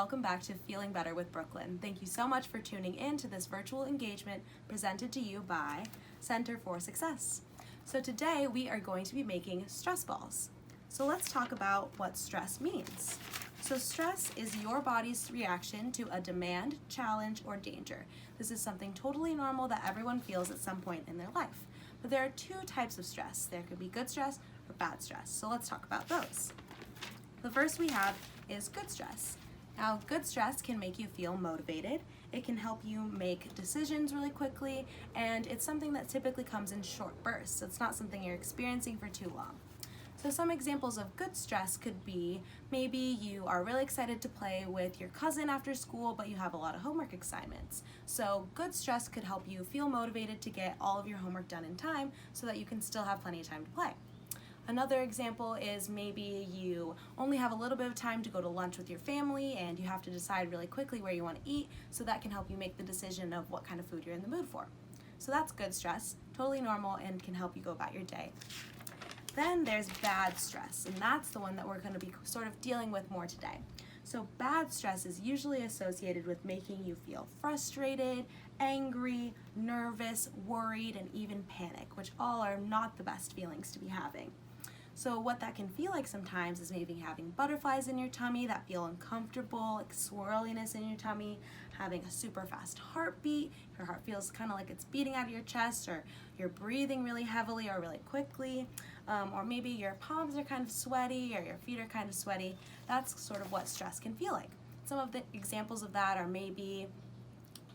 welcome back to Feeling Better with Brooklyn. Thank you so much for tuning in to this virtual engagement presented to you by Center for Success. So today we are going to be making stress balls. So let's talk about what stress means. So stress is your body's reaction to a demand, challenge, or danger. This is something totally normal that everyone feels at some point in their life. But there are two types of stress. There could be good stress or bad stress. So let's talk about those. The first we have is good stress. Now, good stress can make you feel motivated. It can help you make decisions really quickly, and it's something that typically comes in short bursts. It's not something you're experiencing for too long. So some examples of good stress could be maybe you are really excited to play with your cousin after school, but you have a lot of homework assignments. So good stress could help you feel motivated to get all of your homework done in time so that you can still have plenty of time to play. Another example is maybe you only have a little bit of time to go to lunch with your family and you have to decide really quickly where you want to eat, so that can help you make the decision of what kind of food you're in the mood for. So that's good stress, totally normal, and can help you go about your day. Then there's bad stress, and that's the one that we're going to be sort of dealing with more today. So bad stress is usually associated with making you feel frustrated, angry, nervous, worried, and even panic, which all are not the best feelings to be having. So what that can feel like sometimes is maybe having butterflies in your tummy that feel uncomfortable, like swirliness in your tummy, having a super fast heartbeat, your heart feels kind of like it's beating out of your chest, or you're breathing really heavily or really quickly, or maybe your palms are kind of sweaty or your feet are kind of sweaty. That's sort of what stress can feel like. Some of the examples of that are maybe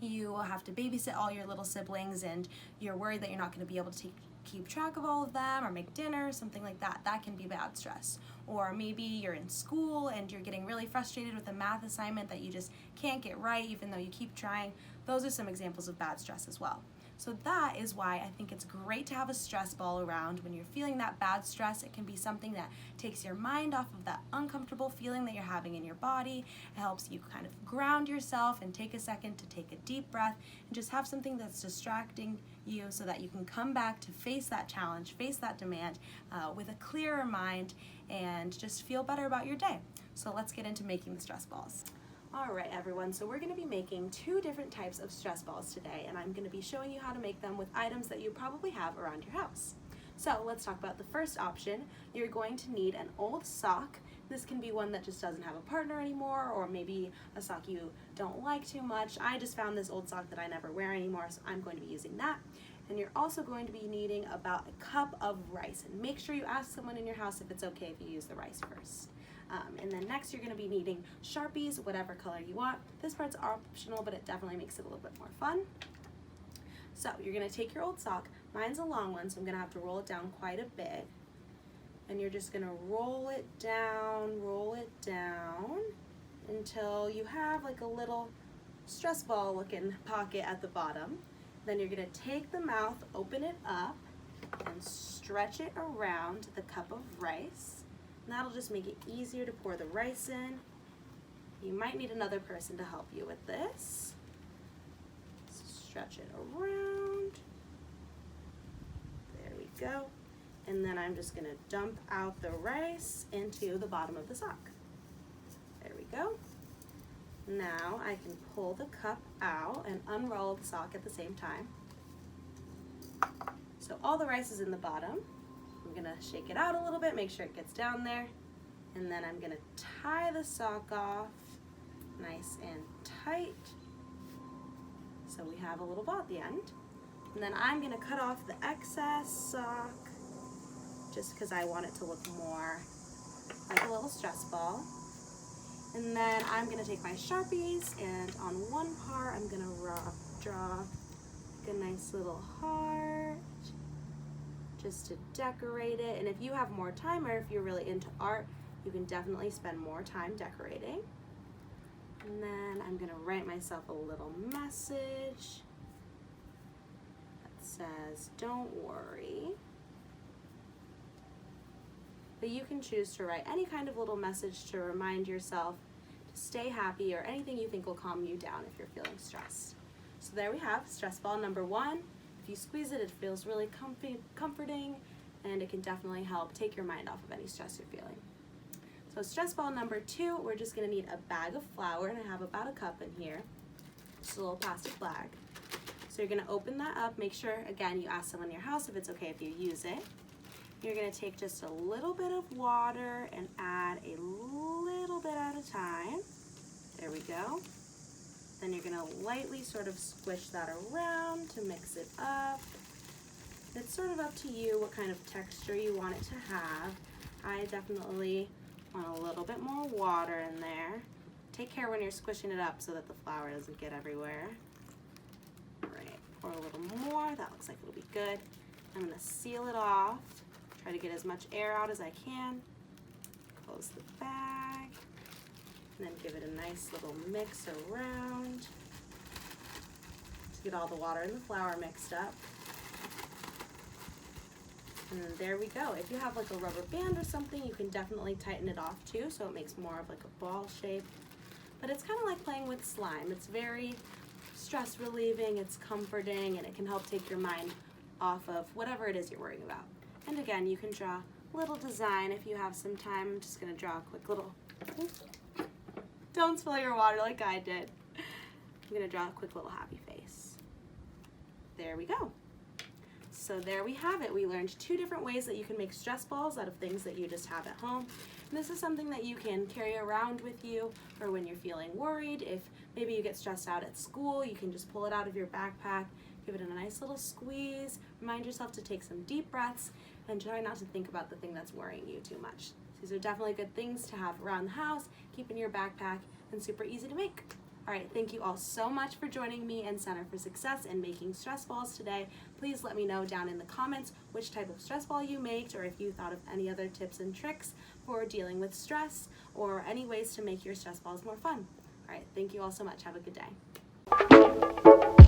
you have to babysit all your little siblings and you're worried that you're not going to be able to keep track of all of them, or make dinner, something like that. That can be bad stress. Or maybe you're in school and you're getting really frustrated with a math assignment that you just can't get right even though you keep trying. Those are some examples of bad stress as well. So that is why I think it's great to have a stress ball around when you're feeling that bad stress. It can be something that takes your mind off of that uncomfortable feeling that you're having in your body. It helps you kind of ground yourself and take a second to take a deep breath and just have something that's distracting you so that you can come back to face that challenge, face that demand with a clearer mind and just feel better about your day. So let's get into making the stress balls. All right, everyone, so we're going to be making two different types of stress balls today, and I'm going to be showing you how to make them with items that you probably have around your house. So let's talk about the first option. You're going to need an old sock. This can be one that just doesn't have a partner anymore, or maybe a sock you don't like too much. I just found this old sock that I never wear anymore, so I'm going to be using that. And you're also going to be needing about a cup of rice, and make sure you ask someone in your house if it's okay if you use the rice first. And then next you're going to be needing Sharpies, whatever color you want. This part's optional, but it definitely makes it a little bit more fun. So you're going to take your old sock. Mine's a long one, so I'm going to have to roll it down quite a bit. And you're just going to roll it down until you have like a little stress ball looking pocket at the bottom. Then you're going to take the mouth, open it up, and stretch it around the cup of rice. And that'll just make it easier to pour the rice in. You might need another person to help you with this. Stretch it around. There we go. And then I'm just going to dump out the rice into the bottom of the sock. There we go. Now I can pull the cup out and unroll the sock at the same time. So all the rice is in the bottom. I'm going to shake it out a little bit, make sure it gets down there, and then I'm going to tie the sock off nice and tight so we have a little ball at the end. And then I'm going to cut off the excess sock just because I want it to look more like a little stress ball. And then I'm going to take my Sharpies, and on one part I'm going to draw a nice little heart, just to decorate it. And if you have more time, or if you're really into art, you can definitely spend more time decorating. And then I'm gonna write myself a little message that says, "Don't worry." But you can choose to write any kind of little message to remind yourself to stay happy, or anything you think will calm you down if you're feeling stressed. So there we have stress ball number one. If you squeeze it, it feels really comforting, and it can definitely help take your mind off of any stress you're feeling. So stress ball number 2, we're just gonna need a bag of flour, and I have about a cup in here. Just a little plastic bag. So you're gonna open that up, make sure, again, you ask someone in your house if it's okay if you use it. You're gonna take just a little bit of water and add a little bit at a time. There we go. Then you're gonna lightly sort of squish that around to mix it up. It's sort of up to you what kind of texture you want it to have. I definitely want a little bit more water in there. Take care when you're squishing it up so that the flour doesn't get everywhere. All right, pour a little more. That looks like it'll be good. I'm gonna seal it off. Try to get as much air out as I can. Close the bag. And then give it a nice little mix around to get all the water and the flour mixed up. And then there we go. If you have like a rubber band or something, you can definitely tighten it off too, so it makes more of like a ball shape. But it's kind of like playing with slime. It's very stress relieving, it's comforting, and it can help take your mind off of whatever it is you're worrying about. And again, you can draw a little design if you have some time. I'm just gonna draw a quick little, don't spill your water like I did. I'm gonna draw a quick little happy face. There we go. So there we have it. We learned 2 different ways that you can make stress balls out of things that you just have at home. And this is something that you can carry around with you for when you're feeling worried. If maybe you get stressed out at school, you can just pull it out of your backpack, give it a nice little squeeze, remind yourself to take some deep breaths, and try not to think about the thing that's worrying you too much. These are definitely good things to have around the house, keep in your backpack, and super easy to make. All right, thank you all so much for joining me and Center for Success and making stress balls today. Please let me know down in the comments which type of stress ball you made, or if you thought of any other tips and tricks for dealing with stress, or any ways to make your stress balls more fun. All right, thank you all so much. Have a good day.